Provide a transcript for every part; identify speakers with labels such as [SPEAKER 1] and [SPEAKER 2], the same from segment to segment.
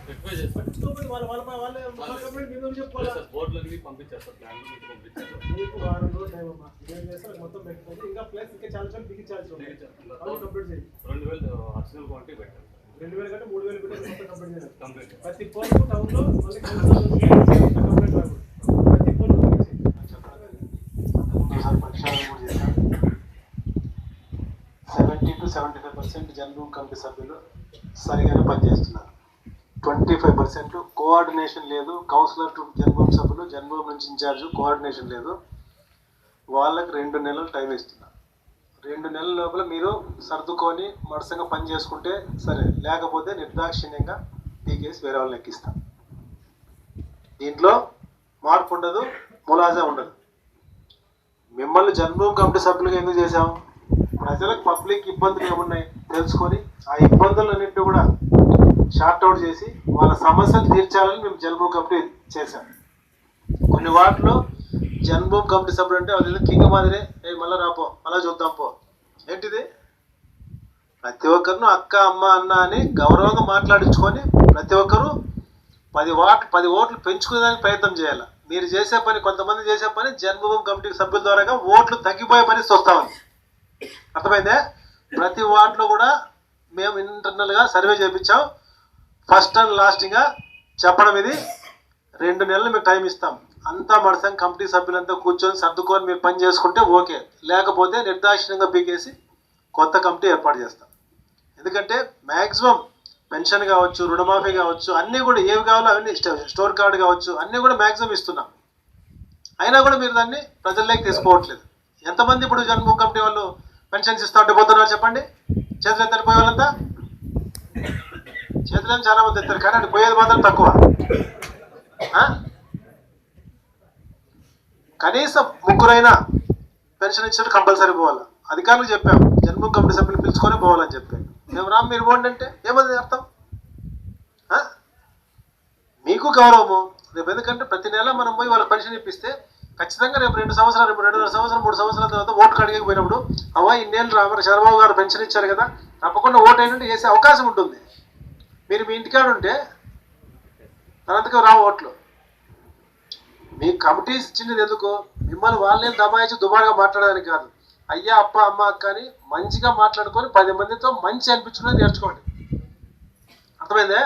[SPEAKER 1] Request చేస్తాను బోర్డులన్నీ పంపించారు sir, plan పంపించారు.
[SPEAKER 2] మీకు వారం రోజులు టైం అమ్మా, ఏం చేస్తారు మొత్తం పెట్టుకోండి. ఇంకా ప్లస్ ఇంకా చాలా చాలా బిగించాల్సి ఉంది. కంప్లీట్ చేయండి.
[SPEAKER 1] 2000 అడిషనల్ క్వాంటిటీ పెట్టాను.
[SPEAKER 2] 2000 కంటే 3000 పెట్టి మొత్తం కంప్లీట్ చేయాలి.
[SPEAKER 1] కంప్లీట్
[SPEAKER 2] ప్రతి పోస్ట్ టౌన్ లో మళ్ళీ కంప్లీట్ రాకూడదు. ప్రతి పోస్ట్
[SPEAKER 3] 70 to 75% జన్మభూమి కమిటీ సభ్యులు సరిగానే పనిచేస్తున్నారు. 25% కోఆర్డినేషన్ లేదు. కౌన్సిలర్ టు జన్మభూమి సభ్యులు, జన్మభూమి నుంచి ఇన్ఛార్జ్ కోఆర్డినేషన్ లేదు. వాళ్ళకి 2 నెలలు టైం ఇస్తున్నారు. 2 నెలల లోపల మీరు సర్దుకొని మడసంగా పని చేసుకుంటే సరే, లేకపోతే నిర్దాక్షిణ్యంగా పీకేసి వేరే వాళ్ళని ఎక్కిస్తాం. దీంట్లో మార్పు ఉండదు, ములాజా ఉండదు. మిమ్మల్ని జన్మభూమి కమిటీ సభ్యులుగా ఎందుకు చేశాం? ప్రజలకు పబ్లిక్ ఇబ్బందులు ఏమున్నాయి తెలుసుకొని ఆ ఇబ్బందులన్నింటినీ కూడా షార్ట్అవుట్ చేసి వాళ్ళ సమస్యలు తీర్చాలని మేము జన్మభూమి కమిటీ చేశాం. కొన్ని వాటిలో జన్మభూమి కమిటీ సభ్యులు అంటే వాళ్ళు కింగ్ మాదిరే, మళ్ళీ రాపో మళ్ళీ చూద్దాం పో. ఏంటిది? ప్రతి ఒక్కరిను అక్క అమ్మ అన్న అని గౌరవంగా మాట్లాడించుకొని ప్రతి ఒక్కరూ 10 ఓట్లు పెంచుకునేదానికి ప్రయత్నం చేయాలి. మీరు చేసే పని, కొంతమంది చేసే పని జన్మభూమి కమిటీ సభ్యుల ద్వారా ఓట్లు తగ్గిపోయే పరిస్థితి వస్తూ ఉంది. అర్థమైందే? ప్రతి వార్డులో కూడా మేము ఇంటర్నల్గా సర్వే చేయించాం. ఫస్ట్ అండ్ లాస్ట్గా చెప్పడం ఇది, 2 నెలలు మీకు టైం ఇస్తాం. అంతా మడసం కమిటీ సభ్యులంతా కూర్చొని సర్దుకొని మీరు పని చేసుకుంటే ఓకే, లేకపోతే నిర్దాక్షిణ్యంగా పీకేసి కొత్త కమిటీ ఏర్పాటు చేస్తాం. ఎందుకంటే మ్యాక్సిమం పెన్షన్ కావచ్చు, రుణమాఫీ కావచ్చు, అన్నీ కూడా ఏవి కావాలో అవన్నీ, స్టోర్ కార్డు కావచ్చు, అన్నీ కూడా మ్యాక్సిమం ఇస్తున్నాం. అయినా కూడా మీరు దాన్ని ప్రజల్లోకి తీసుకోవట్లేదు. ఎంతమంది ఇప్పుడు జన్మభూమి కమిటీ వాళ్ళు పెన్షన్స్ ఇస్తా ఉంటే పోతున్నారు చెప్పండి? చేతులు ఎత్తారు పోయే వాళ్ళంతా? చేతులు ఏం చాలా మంది ఎత్తారు, కానీ అది పోయేది మాత్రం తక్కువ. కనీసం 3 పెన్షన్ ఇచ్చినట్టు కంపల్సరీ పోవాలి. అధికారులు చెప్పాము జన్మభూమి కమిటీ సభ్యులు పిలుచుకొని పోవాలని చెప్పాను. మేము రామ్ మీరు పోండి అంటే ఏమది అర్థం? మీకు గౌరవము రేపు, ఎందుకంటే ప్రతి నెల మనం పోయి వాళ్ళకి పెన్షన్ ఇప్పిస్తే ఖచ్చితంగా రేపు 2 సంవత్సరాలు, రేపు 2.5 సంవత్సరాలు, 3 సంవత్సరాల తర్వాత ఓటు కడిగి పోయినప్పుడు అవ్వ ఇన్నేళ్ళు రామని చంద్రబాబు గారు పెన్షన్ ఇచ్చారు కదా, తప్పకుండా ఓటు అయినట్టు వేసే అవకాశం ఉంటుంది. మీరు మీ ఇంటికాడ ఉంటే తనంతగా రావు ఓట్లు. మీ కమిటీస్ ఇచ్చినది ఎందుకు? మిమ్మల్ని వాళ్ళని దబాయించి దుబారుగా మాట్లాడడానికి కాదు. అయ్యా అప్ప అమ్మ అక్క అని మంచిగా మాట్లాడుకొని 10 మందితో మంచి అనిపించుకుని నేర్చుకోండి. అర్థమైందే?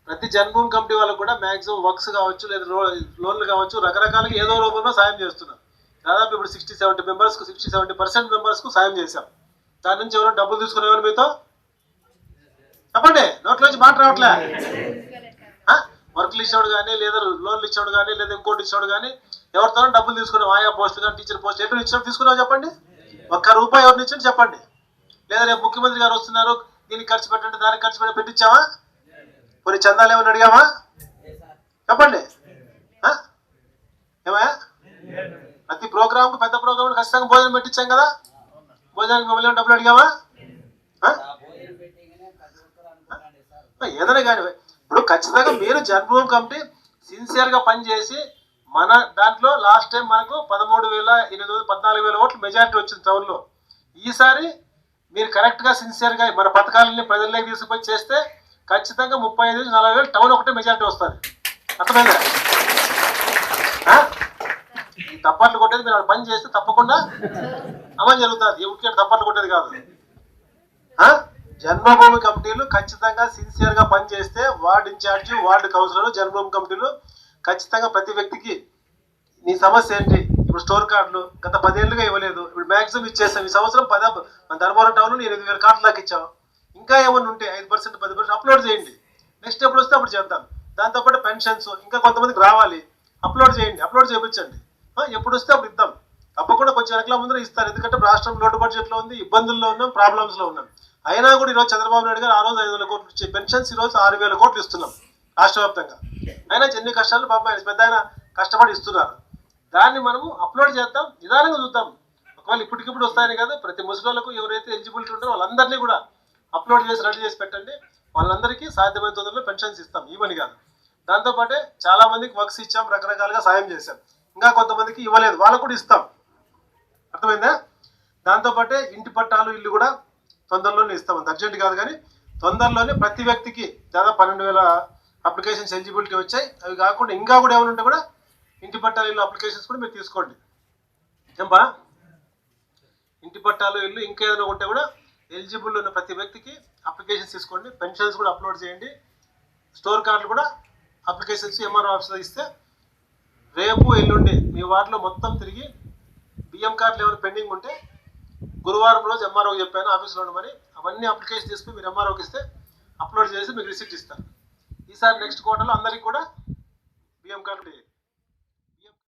[SPEAKER 3] ప్రతి జన్మభూమి కమిటీ వాళ్ళకు కూడా మ్యాక్సిమం వర్క్స్ కావచ్చు, లేదా లోన్లు కావచ్చు, రకరకాలుగా ఏదో రూపంలో సాయం చేస్తున్నాం. దాదాపు ఇప్పుడు 60-70 మెంబర్స్కు 60-70% మెంబర్స్కు సాయం చేశాం. దాని నుంచి ఎవరో డబ్బులు తీసుకునేవారు మీతో చెప్పండి, నోట్లోంచి మాట రావట్లే. వర్క్లు ఇచ్చాడు కానీ, లేదా లోన్లు ఇచ్చాడు కానీ, లేదా ఇంకోటి ఇచ్చాడు కానీ, ఎవరితోనో డబ్బులు తీసుకున్నాం. ఆయా పోస్టులు కానీ, టీచర్ పోస్ట్ ఎటు ఇచ్చాడు తీసుకున్నావు చెప్పండి? ₹1 ఎవరిని ఇచ్చాడు చెప్పండి? లేదా రేపు ముఖ్యమంత్రి గారు వస్తున్నారు, దీనికి ఖర్చు పెట్టండి, దానికి ఖర్చు పెట్టి పెట్టించావా? కొన్ని చందాలు ఏమైనా అడిగామా చెప్పండి? ఏమయ్యా? ప్రతి ప్రోగ్రాంకు, పెద్ద ప్రోగ్రాం ఖచ్చితంగా భోజనం పెట్టించాం కదా. భోజనానికి మమ్మల్ని డబ్బులు అడిగామా? ఏదైనా కానీ ఇప్పుడు ఖచ్చితంగా మీరు జన్మభూమి కమిటీ సిన్సియర్గా పనిచేసి, మన దాంట్లో లాస్ట్ టైం మనకు 13,800-14,000 ఓట్లు మెజారిటీ వచ్చింది టౌన్లో. ఈసారి మీరు కరెక్ట్గా సిన్సియర్గా మన పథకాలని ప్రజల్లోకి తీసుకుపోయి చేస్తే ఖచ్చితంగా 35,000-40,000 టౌన్ ఒకటే మెజారిటీ వస్తుంది. అర్థమైందా? ఈ తప్పట్లు కొట్టేది మీరు పని చేస్తే తప్పకుండా అమలు జరుగుతుంది. ఊరికే తప్పట్లు కొట్టేది కాదు. జన్మభూమి కమిటీలు ఖచ్చితంగా సిన్సియర్గా పనిచేస్తే వార్డు ఇన్ఛార్జ్, వార్డు కౌన్సిలర్, జన్మభూమి కమిటీలు ఖచ్చితంగా ప్రతి వ్యక్తికి నీ సమస్య ఏంటి, ఇప్పుడు స్టోర్ కార్డులు గత 10 ఏళ్ళుగా ఇవ్వలేదు, ఇప్పుడు మ్యాక్సిమం ఇచ్చేస్తాం. ఈ సంవత్సరం మన ధర్మవరం టౌన్లో 8,000 కార్డులు దాకా ఇచ్చాం. ఇంకా ఏమన్నా ఉంటే 5%, 10% అప్లోడ్ చేయండి. నెక్స్ట్ ఎప్పుడు వస్తే అప్పుడు చేద్దాం. దాంతోపాటు పెన్షన్స్ ఇంకా కొంతమందికి రావాలి, అప్లోడ్ చేయండి, అప్లోడ్ చేయించండి. ఎప్పుడు వస్తే అప్పుడు ఇద్దాం. తప్పకుండా కొంచెం వెనకల ముందర ఇస్తారు. ఎందుకంటే రాష్ట్రం లోటు బడ్జెట్లో ఉంది, ఇబ్బందుల్లో ఉన్నాం, ప్రాబ్లమ్స్లో ఉన్నాం. అయినా కూడా ఈరోజు చంద్రబాబు నాయుడు గారు ఆ రోజు 5,000 కోట్లు ఇచ్చే పెన్షన్స్ ఈరోజు 6,000 కోట్లు ఇస్తున్నాం రాష్ట్ర వ్యాప్తంగా. అయినా ఎన్ని కష్టాలు పాపం ఆయన పెద్ద ఆయన కష్టపడి ఇస్తున్నారు. దాన్ని మనము అప్లోడ్ చేద్దాం, నిదానంగా చూద్దాం. ఒకవేళ ఇప్పటికిప్పుడు వస్తాయని కాదు, ప్రతి ముసలిలకు ఎవరైతే ఎలిజిబిలిటీ ఉంటారో వాళ్ళందరినీ కూడా అప్లోడ్ చేసి రెడీ చేసి పెట్టండి. వాళ్ళందరికీ సాధ్యమైన తొందరలో పెన్షన్స్ ఇస్తాం, ఇవ్వని కాదు. దాంతోపాటే చాలా మందికి వర్క్స్ ఇచ్చాం, రకరకాలుగా సాయం చేశాం. ఇంకా కొంతమందికి ఇవ్వలేదు, వాళ్ళకు కూడా ఇస్తాం. అర్థమైందా? దాంతోపాటే ఇంటి పట్టాలు, ఇల్లు కూడా తొందరలోనే ఇస్తాం. అంత అర్జెంట్ కాదు కానీ తొందరలోనే ప్రతి వ్యక్తికి దాదాపు 12,000 అప్లికేషన్స్ ఎలిజిబిలిటీ వచ్చాయి. అవి కాకుండా ఇంకా కూడా ఏమైనా ఉంటే కూడా ఇంటి పట్టాలు ఇల్లు అప్లికేషన్స్ కూడా మీరు తీసుకోండి. ఏంపా ఇంటి పట్టాలు ఇల్లు ఇంకా ఏదైనా ఉంటే కూడా ఎలిజిబుల్ ఉన్న ప్రతి వ్యక్తికి అప్లికేషన్స్ తీసుకోండి. పెన్షన్స్ కూడా అప్లోడ్ చేయండి. స్టోర్ కార్డులు కూడా అప్లికేషన్స్ ఎంఆర్ఓ ఆఫీస్లో ఇస్తే రేపు ఎల్లుండి మీ వార్డులో మొత్తం తిరిగి బియ్యం కార్డులు ఏమైనా పెండింగ్ ఉంటే గురువారం రోజు ఎంఆర్ఓకి చెప్పాను ఆఫీస్లో ఉండమని, అవన్నీ అప్లికేషన్ తీసుకుని మీరు ఎంఆర్ఓకి ఇస్తే అప్లోడ్ చేసి మీకు రిసిప్ట్ ఇస్తాను. ఈసారి నెక్స్ట్ క్వార్టర్లో అందరికీ కూడా బియ్యం కార్డు